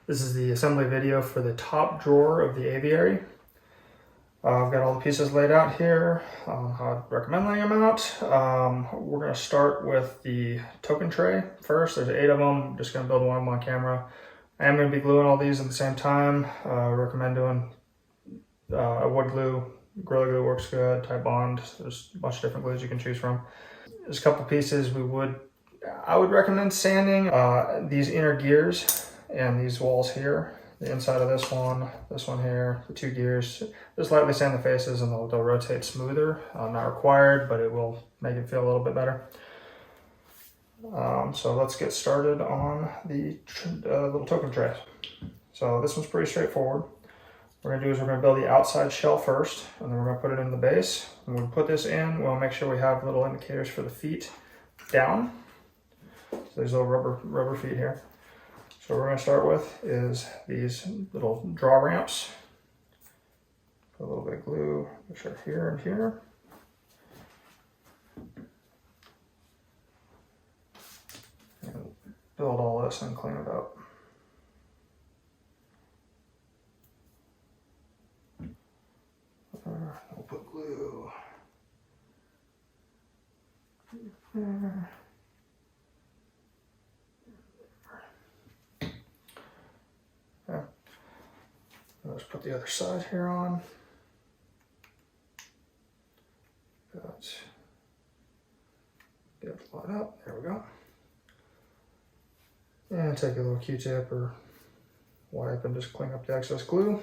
This is the assembly video for the top drawer of the Aviary. I've got all the pieces laid out here. I'd recommend laying them out. We're going to start with the token tray first. There's 8 of them. I'm just going to build one of them on camera. I am going to be gluing all these at the same time. I recommend doing a wood glue. Gorilla Glue works good. Titebond. There's a bunch of different glues you can choose from. There's a couple pieces I would recommend sanding these inner gears and these walls here. The inside of this one here, the 2 gears. Just lightly sand the faces and they'll rotate smoother. Not required, but it will make it feel a little bit better. So let's get started on the little token tray. So this one's pretty straightforward. What we're gonna do is we're gonna build the outside shell first, and then we're gonna put it in the base. When we put this in, we'll make sure we have little indicators for the feet down. So there's little rubber feet here. So what we're going to start with is these little draw ramps. Put a little bit of glue, make sure here and here. And build all this and clean it up. We'll put glue there. Let's put the other side here on. Get it to line up. There we go. And take a little Q-tip or wipe and just clean up the excess glue.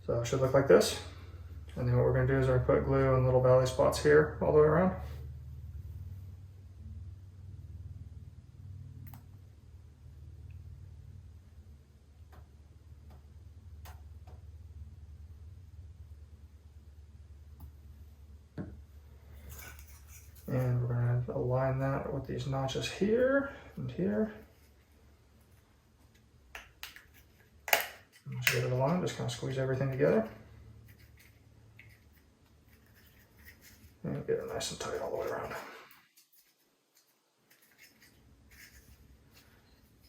So it should look like this. And then what we're going to do is we're going to put glue in little valley spots here all the way around. And we're going to align that with these notches here and here. Once you get it aligned, just kind of squeeze everything together. And get it nice and tight all the way around.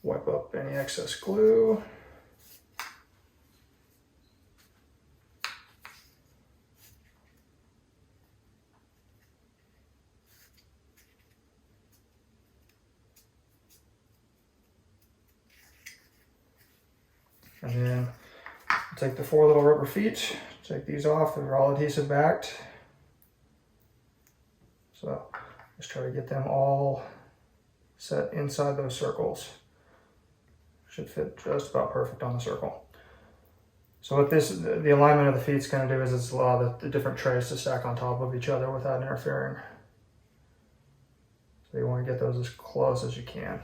Wipe up any excess glue. And then take the 4 little rubber feet, take these off, they're all adhesive backed. So just try to get them all set inside those circles. Should fit just about perfect on the circle. So what the alignment of the feet is going to do is it's allow the different trays to stack on top of each other without interfering. So you want to get those as close as you can.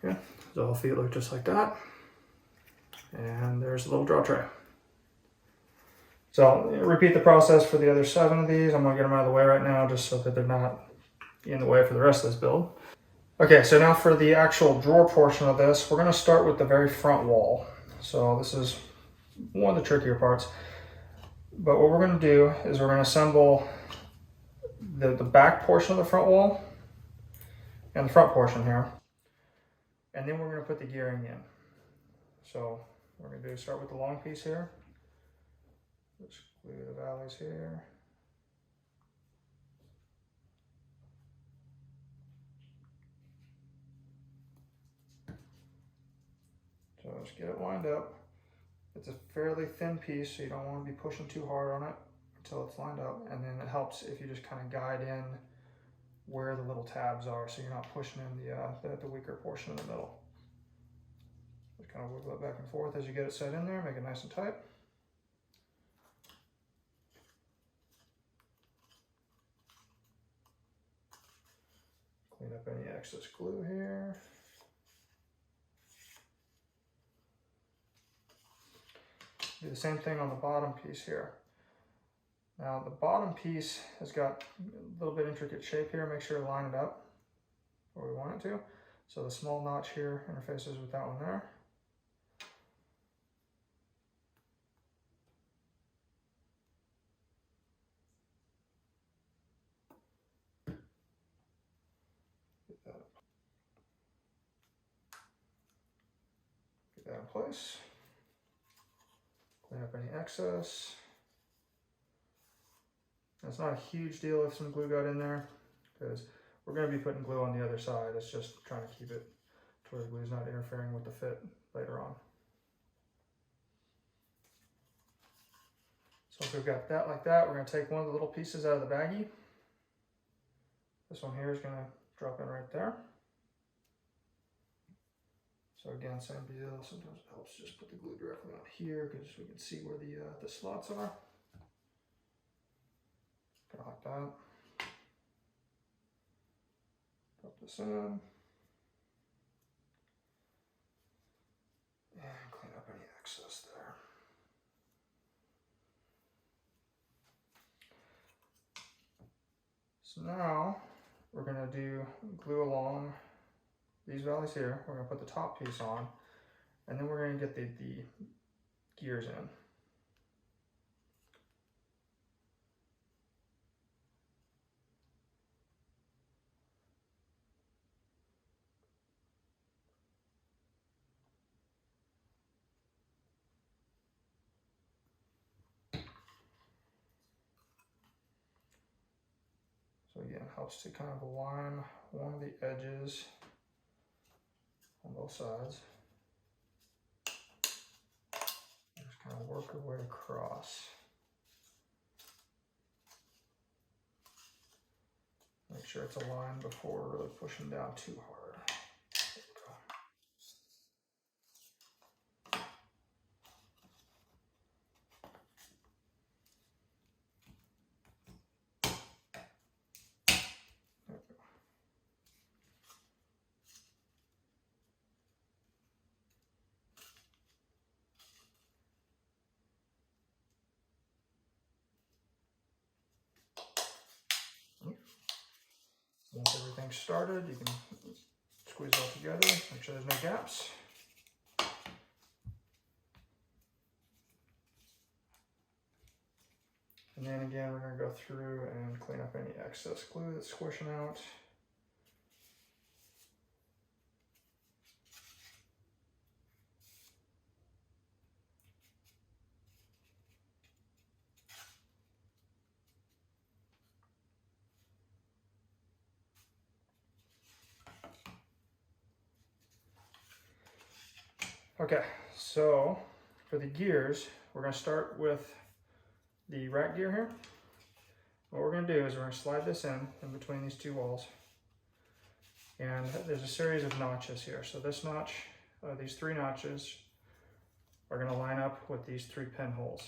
Okay, so all feet look just like that. And there's a little draw tray. So repeat the process for the other 7 of these. I'm going to get them out of the way right now just so that they're not in the way for the rest of this build. Okay, so now for the actual drawer portion of this, we're going to start with the very front wall. So this is one of the trickier parts. But what we're going to do is we're going to assemble the back portion of the front wall and the front portion here. And then we're going to put the gearing in. So what we're going to do is start with the long piece here. Just glue the valleys here. So just get it lined up. It's a fairly thin piece, so you don't want to be pushing too hard on it until it's lined up. And then it helps if you just kind of guide in where the little tabs are, so you're not pushing in the weaker portion in the middle. Just kind of wiggle it back and forth as you get it set in there, make it nice and tight. Clean up any excess glue here. Do the same thing on the bottom piece here. Now the bottom piece has got a little bit intricate shape here. Make sure to line it up where we want it to. So the small notch here interfaces with that one there. Get that in place. Clean up any excess. And it's not a huge deal if some glue got in there, because we're going to be putting glue on the other side. It's just trying to keep it to where the glue is not interfering with the fit later on. So if we've got that like that, we're going to take one of the little pieces out of the baggie. This one here is going to drop in right there. So again, same deal. Sometimes it helps just put the glue directly on here because we can see where the slots are. Kind of like that. Drop this in. And clean up any excess there. So now we're going to do glue along these valleys here. We're going to put the top piece on, and then we're going to get the gears in. So again, it helps to kind of align one of the edges on both sides. And just kind of work our way across. Make sure it's aligned before really pushing down too hard. There we go. Once everything's started, you can squeeze it all together, make sure there's no gaps. And then again, we're going to go through and clean up any excess glue that's squishing out. Okay, so for the gears, we're going to start with the rack gear here. What we're going to do is we're going to slide this in between these two walls. And there's a series of notches here. So this notch, these three notches are going to line up with these three pinholes.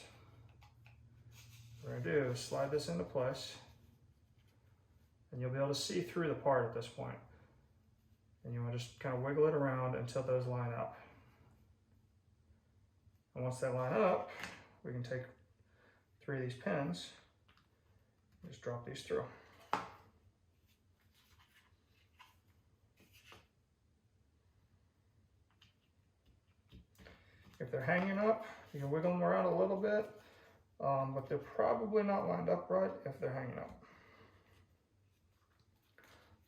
What we're going to do is slide this into place. And you'll be able to see through the part at this point. And you want to just kind of wiggle it around until those line up. And once they line up, we can take three of these pins and just drop these through. If they're hanging up, you can wiggle them around a little bit, but they're probably not lined up right if they're hanging up.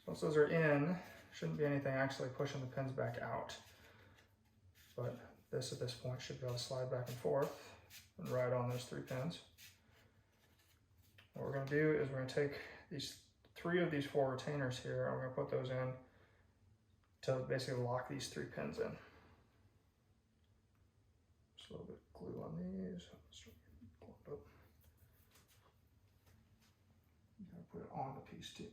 So once those are in, shouldn't be anything actually pushing the pins back out. But this at this point should be able to slide back and forth and ride on those three pins. What we're going to do is we're going to take these three of these four retainers here and we're going to put those in to basically lock these three pins in. Just a little bit of glue on these. You gotta put it on the piece too.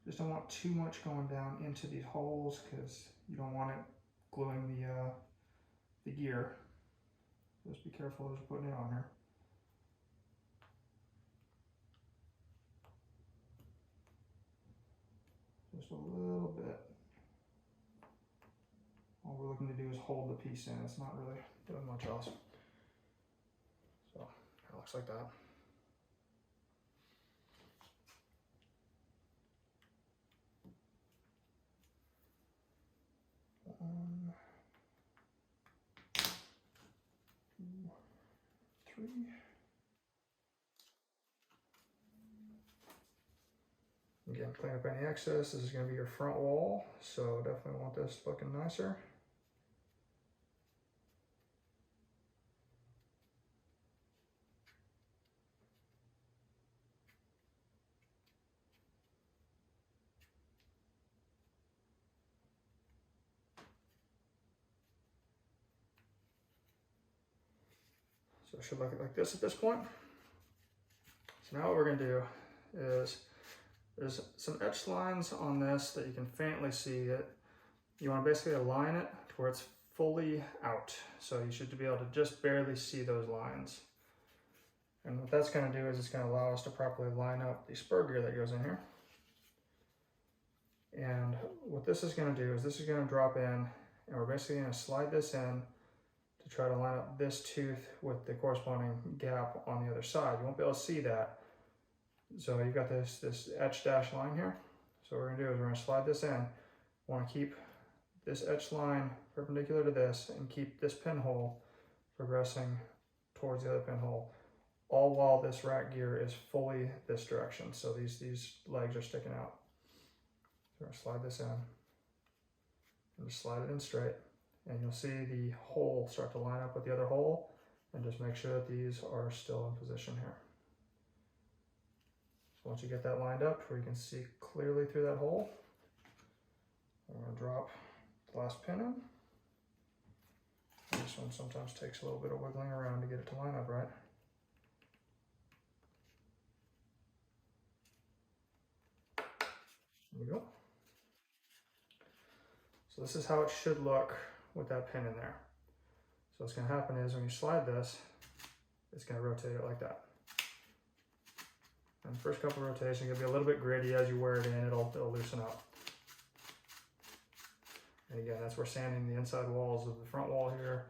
Just don't want too much going down into these holes because you don't want it gluing the gear. Just be careful as you're putting it on there. Just a little bit. All we're looking to do is hold the piece in. It's not really doing much else. looks like that. One, two, three. Again, clean up any excess. This is going to be your front wall, so definitely want this looking nicer. So it should look like this at this point. So now what we're going to do is, there's some etched lines on this that you can faintly see that you want to basically align it to where it's fully out. So you should be able to just barely see those lines. And what that's going to do is it's going to allow us to properly line up the spur gear that goes in here. And what this is going to do is this is going to drop in, and we're basically going to slide this in to try to line up this tooth with the corresponding gap on the other side. You won't be able to see that. So you've got this etched dash line here. So what we're going to do is we're going to slide this in. We want to keep this etched line perpendicular to this and keep this pinhole progressing towards the other pinhole, all while this rack gear is fully this direction. So these legs are sticking out. So we're going to slide this in and just slide it in straight. And you'll see the hole start to line up with the other hole, and just make sure that these are still in position here. So once you get that lined up where you can see clearly through that hole, we're going to drop the last pin in. This one sometimes takes a little bit of wiggling around to get it to line up right. There we go. So this is how it should look with that pin in there. So what's going to happen is when you slide this, it's going to rotate it like that. And the first couple of rotations are going to be a little bit gritty. As you wear it in, it'll loosen up. And again, that's where sanding the inside walls of the front wall here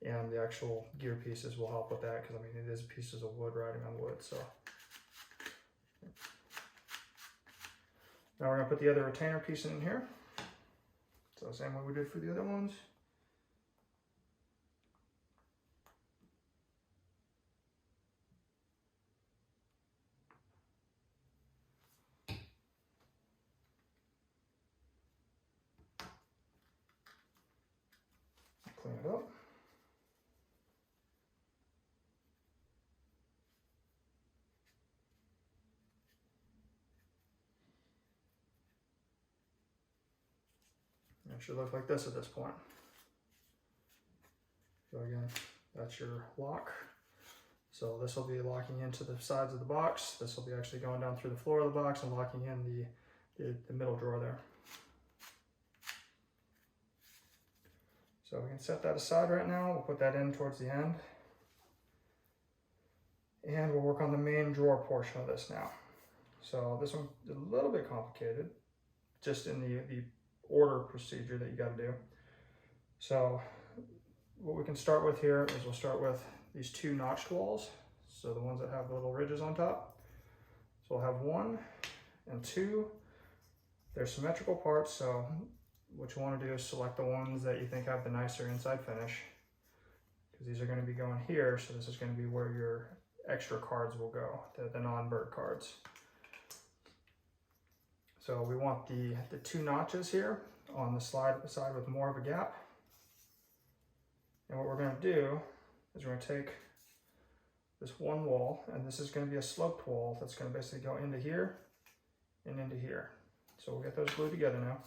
and the actual gear pieces will help with that, because I mean it is pieces of wood riding on wood. So now we're going to put the other retainer piece in here. So the same way we did for the other ones. Clean it up. It should look like this at this point. So again, that's your lock. So this will be locking into the sides of the box. This will be actually going down through the floor of the box and locking in the middle drawer there. So we can set that aside right now. We'll put that in towards the end. And we'll work on the main drawer portion of this now. So this one's a little bit complicated, just in the order procedure that you got to do. So what we can start with here is we'll start with these two notched walls. So the ones that have the little ridges on top. So we'll have 1 and 2. They're symmetrical parts, so what you want to do is select the ones that you think have the nicer inside finish, because these are going to be going here. So this is going to be where your extra cards will go, the non-bird cards. So we want the 2 notches here on the side with more of a gap. And what we're going to do is we're going to take this one wall, and this is going to be a sloped wall that's going to basically go into here and into here. So we'll get those glued together now.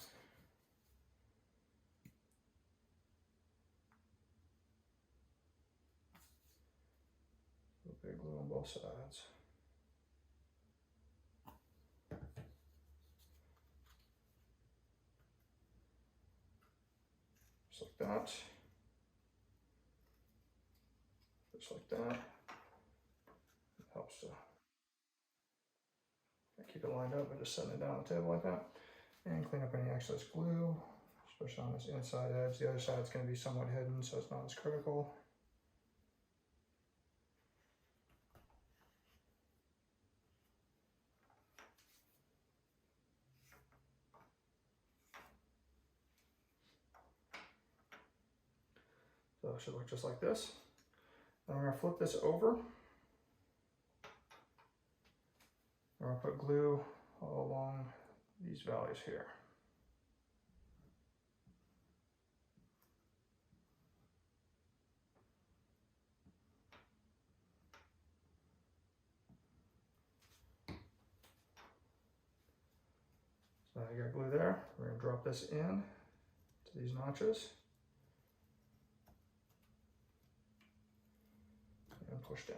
A little bit of glue on both sides. Just like that. Just like that. It helps to keep it lined up by just setting it down on the table like that. And clean up any excess glue, especially on this inside edge. The other side's going to be somewhat hidden, so it's not as critical. So it should look just like this. Then we're gonna flip this over. We're gonna put glue all along these valleys here. So now you got glue there. We're gonna drop this in to these notches and push down.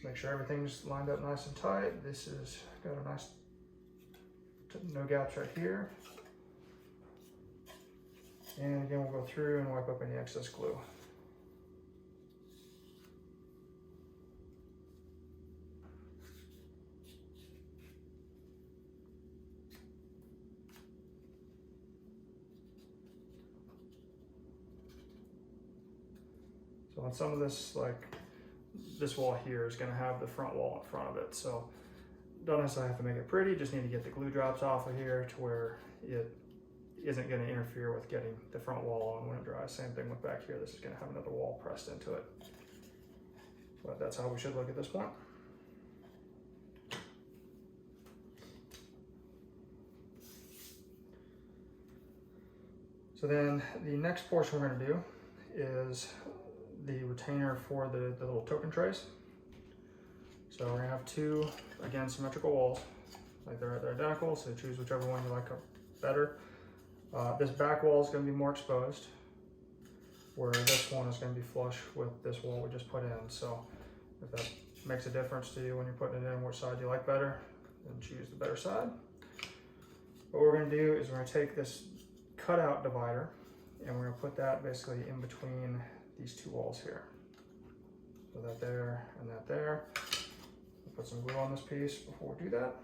Make sure everything's lined up nice and tight. This has got a nice, no gaps right here. And again, we'll go through and wipe up any excess glue. So on some of this, like this wall here is going to have the front wall in front of it. So don't necessarily have to make it pretty, just need to get the glue drops off of here to where it isn't going to interfere with getting the front wall on when it dries. Same thing with back here. This is going to have another wall pressed into it. But that's how we should look at this point. So then the next portion we're going to do is the retainer for the little token trays. So we're gonna have two, again, symmetrical walls. Like they're identical, so choose whichever one you like better. This back wall is gonna be more exposed, where this one is gonna be flush with this wall we just put in. So if that makes a difference to you when you're putting it in, which side you like better, then choose the better side. What we're gonna do is we're gonna take this cutout divider and we're gonna put that basically in between these two walls here. So that there and that there. We'll put some glue on this piece before we do that.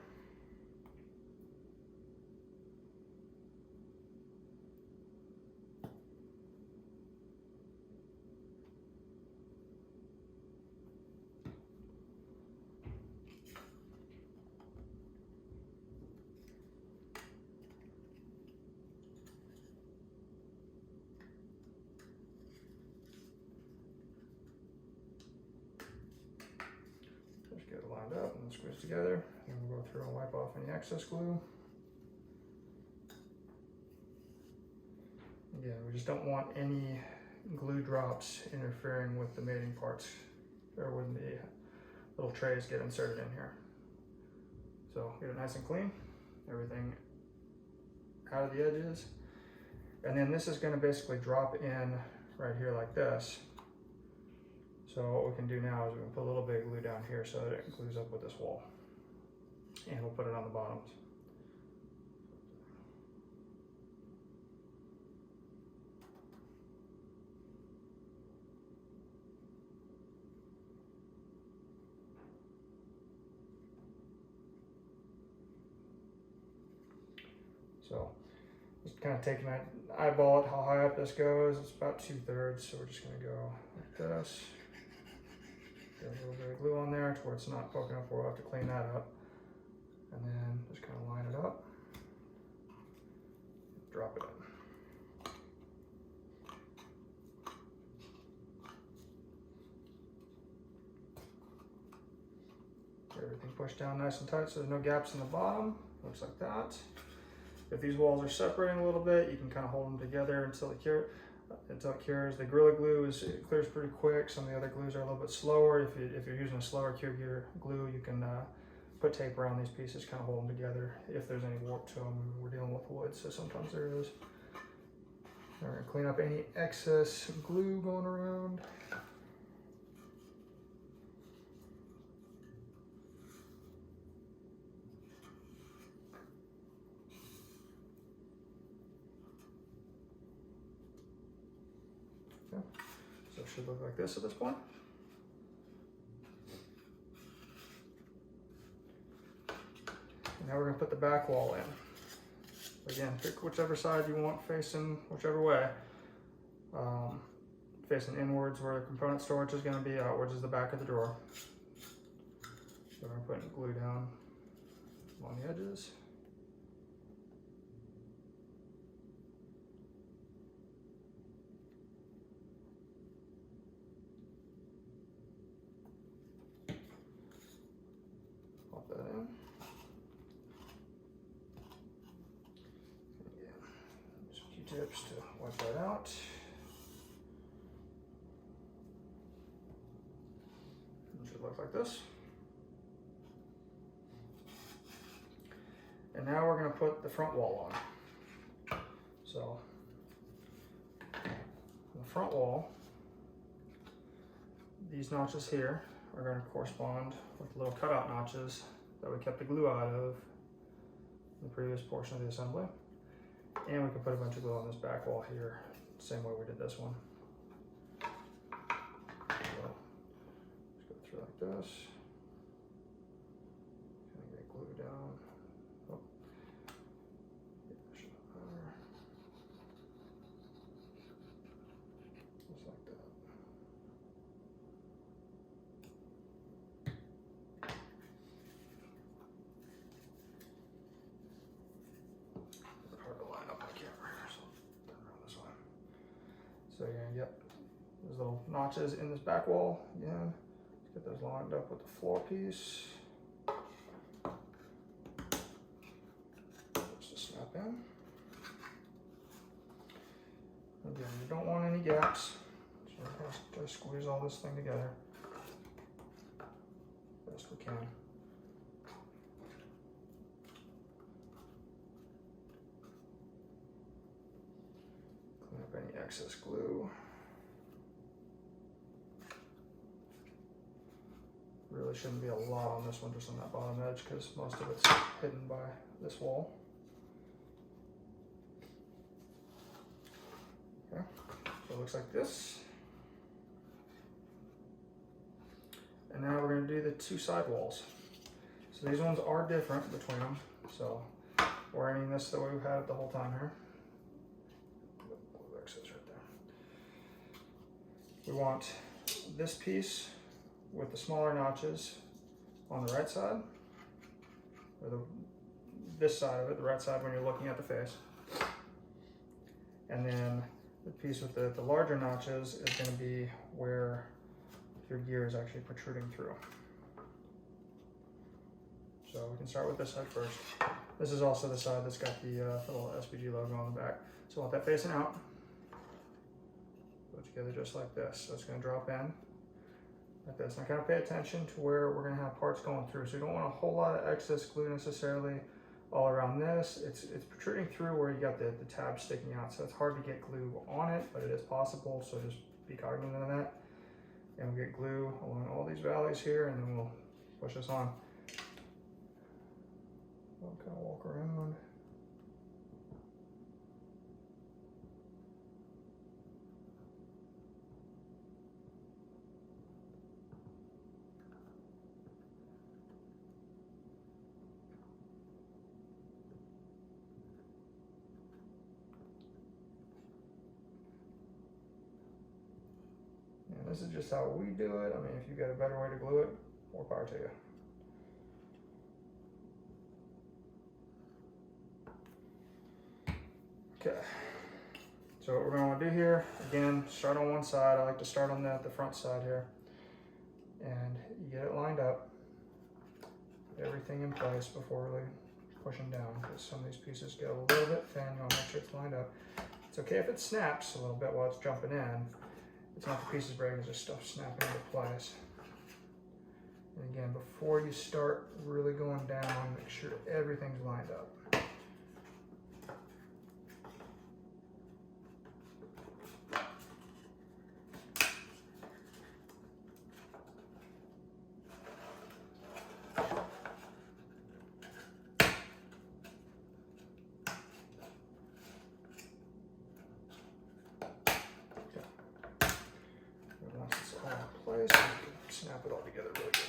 Just get it lined up and squeeze together. And we'll go through and wipe off any excess glue. Again, we just don't want any glue drops interfering with the mating parts or when the little trays get inserted in here. So get it nice and clean, everything out of the edges. And then this is going to basically drop in right here like this. So what we can do now is we can put a little bit of glue down here so that it glues up with this wall. And we'll put it on the bottoms. So just kind of taking that, eyeball it how high up this goes. It's about 2/3, so we're just going to go like this. Get a little bit of glue on there to where it's not poking up. We'll have to clean that up. And then just kind of line it up. Drop it in. Everything pushed down nice and tight so there's no gaps in the bottom. Looks like that. If these walls are separating a little bit, you can kind of hold them together until it cures. The Gorilla Glue clears pretty quick. Some of the other glues are a little bit slower. If you're using a slower cure glue, you can put tape around these pieces, kind of hold them together. If there's any warp to them, we're dealing with wood, so sometimes there is. We're gonna clean up any excess glue going around. So it should look like this at this point. And now we're going to put the back wall in. Again, pick whichever side you want facing whichever way. Facing inwards where the component storage is going to be, outwards is the back of the drawer. So we're putting glue down along the edges. Q-tips to wipe that out. It should look like this. And now we're going to put the front wall on. So, the front wall, these notches here are going to correspond with the little cutout notches that we kept the glue out of in the previous portion of the assembly. And we can put a bunch of glue on this back wall here, same way we did this one. So, just go through like this. Kind of get glue down. Oh. Just like that. Hard to line up on camera here, so turn around this way. So you're gonna get those little notches in this back wall again. Let's get those lined up with the floor piece. Just to snap in. Again, you don't want any gaps, so we're going to squeeze all this thing together best we can. Clean up any excess glue. Really shouldn't be a lot on this one, just on that bottom edge, because most of it's hidden by this wall. Okay, so it looks like this. And now we're going to do the two side walls. So these ones are different between them. So we're aiming this the way we've had it the whole time here. Excess right there. We want this piece with the smaller notches on the right side, or this side of it, the right side when you're looking at the face. And then the piece with the larger notches is going to be where your gear is actually protruding through. So we can start with this side first. This is also the side that's got the little SPG logo on the back. So I want that facing out. Put it together just like this. So it's going to drop in like this. Now kind of pay attention to where we're going to have parts going through. So you don't want a whole lot of excess glue necessarily all around this. It's protruding through where you got the tab sticking out. So it's hard to get glue on it, but it is possible. So just be cognizant of that. And we'll get glue along all these valleys here, and then we'll push this on. I'll kind of walk around. And this is just how we do it. I mean, if you've got a better way to glue it, more power to you. Okay, so what we're going to do here, again, start on one side. I like to start on the front side here. And you get it lined up, everything in place before really pushing down, because some of these pieces get a little bit thin. You want to make sure it's lined up. It's okay if it snaps a little bit while it's jumping in. It's not the pieces breaking, it's just stuff snapping into place. And again, before you start really going down, make sure everything's lined up. Once it's all in place, you can snap it all together really good.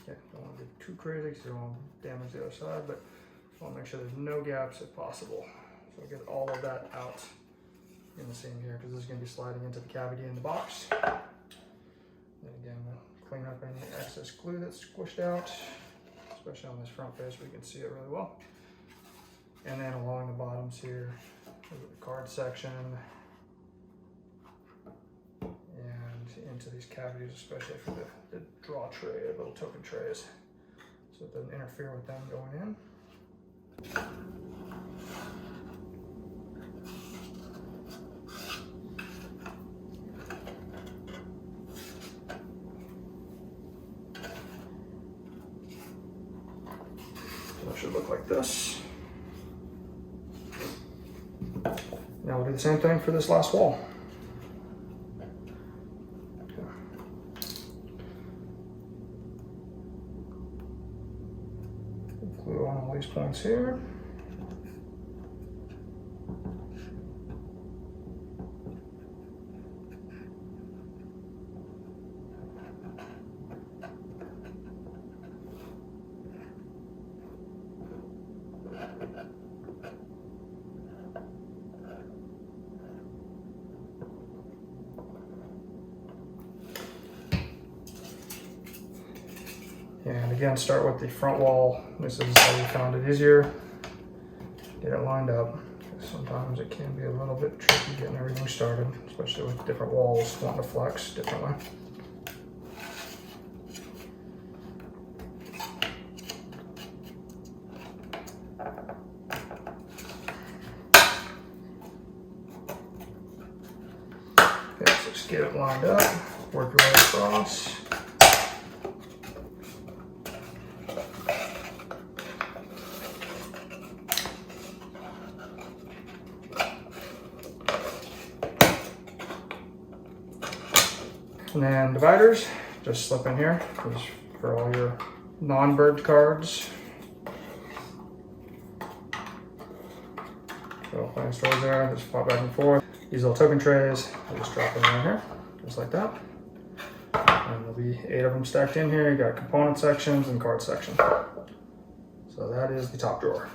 Okay, don't want to get too crazy because you don't want to damage the other side, but just want to make sure there's no gaps if possible. So get all of that out in the seam here, because this is going to be sliding into the cavity in the box. And again, we'll clean up any excess glue that's squished out. So especially on this front face where you can see it really well. And then along the bottoms here, the card section, and into these cavities, especially for the draw tray, little token trays, so it doesn't interfere with them going in. So it should look like this. Now we'll do the same thing for this last wall. Glue on all these points here. And again, start with the front wall. This is how we found it easier. Get it lined up. Sometimes it can be a little bit tricky getting everything started, especially with different walls wanting to flex differently. Okay, so just get it lined up, work your way across. And then dividers, just slip in here, just for all your non-bird cards. So plenty of storage there, just pop back and forth. These little token trays, I just drop them in here, just like that. And there'll be 8 of them stacked in here. You got component sections and card section. So that is the top drawer.